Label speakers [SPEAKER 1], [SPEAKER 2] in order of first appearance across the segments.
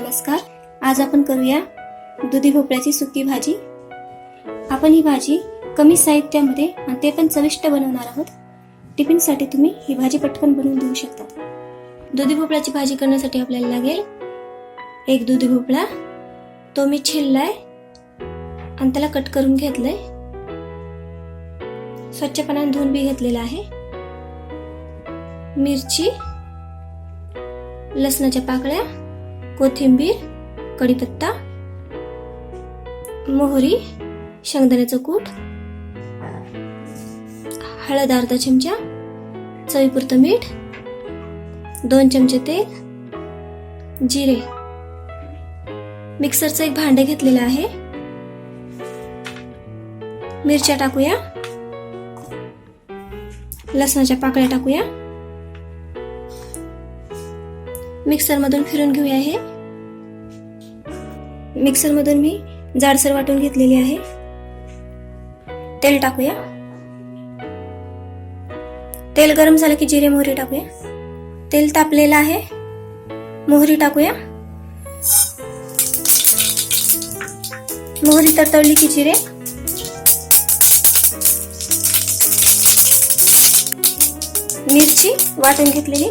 [SPEAKER 1] नमस्कार. आज आपण करूया दुधी भोपळ्याची सुकी भाजी. आपण ही भाजी कमी साहित्यामध्ये आणि ते पण चविष्ट बनवणार आहोत. टिफिनसाठी तुम्ही ही भाजी पटकन बनवून देऊ शकता. दुधी भोपळ्याची भाजी करण्यासाठी आपल्याला लागेल एक दुधी भोपळा, तो मी छिललाय आणि त्याला कट करून घेतलंय. स्वच्छ पाण्याने धुवून बी घेतलेला आहे. मिरची, लसणाच्या पाकळ्या, कोथिंबीर, कढीपत्ता, मोहरी, शेंगदाण्याचं कूट, हळद अर्धा चमचा, चवीपुरतं मीठ, 2 चमचे तेल, जिरे. मिक्सरचं एक भांडे घेतलेलं आहे. मिरच्या टाकूया, लसणाच्या पाकळ्या टाकूया. मिक्सर मधून फिरून घेऊया. हे मिक्सर मधून मी जाडसर वाटून घेतलेली आहे. तेल टाकूया. तेल गरम झालं की जिरे मोहरी टाकूया. तेल तापलेलं आहे. मोहरी टाकूया. मोहरी तडतडली की जिरे, मिरची वाटून घेतलेली,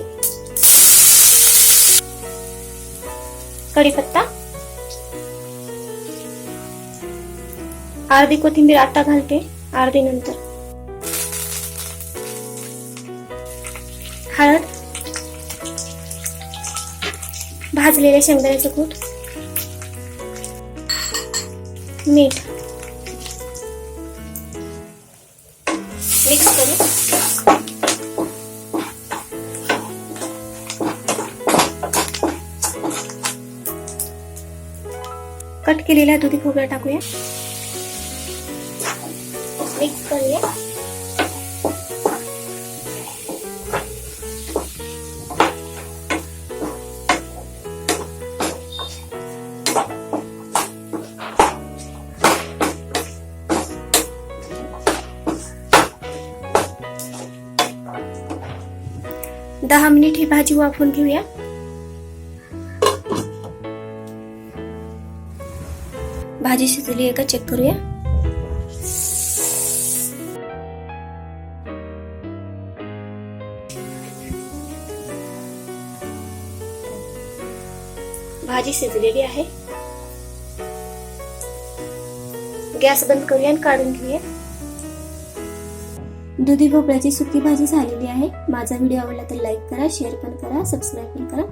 [SPEAKER 1] कढीपत्ता, अर्धी कोथिंबीर आता घालते, अर्धी नंतर, हळद, भाजलेले शेंगदाण्याचं कूट, मीठ मिक्स करू. कट केलेला दुधी भोपळा टाकूया. मिक्स करूया. दहा मिनिट ही भाजी वाफवून घेऊया. भाजी शिजली आहे का चेक करूया. भाजी शिजलेली आहे. गॅस बंद करूया आणि काढून घेऊया. दुधी भोपळ्याची सुकी भाजी झालेली आहे. माझा व्हिडिओ आवडला तर लाईक करा, शेअर पण करा, सबस्क्राईब पण करा.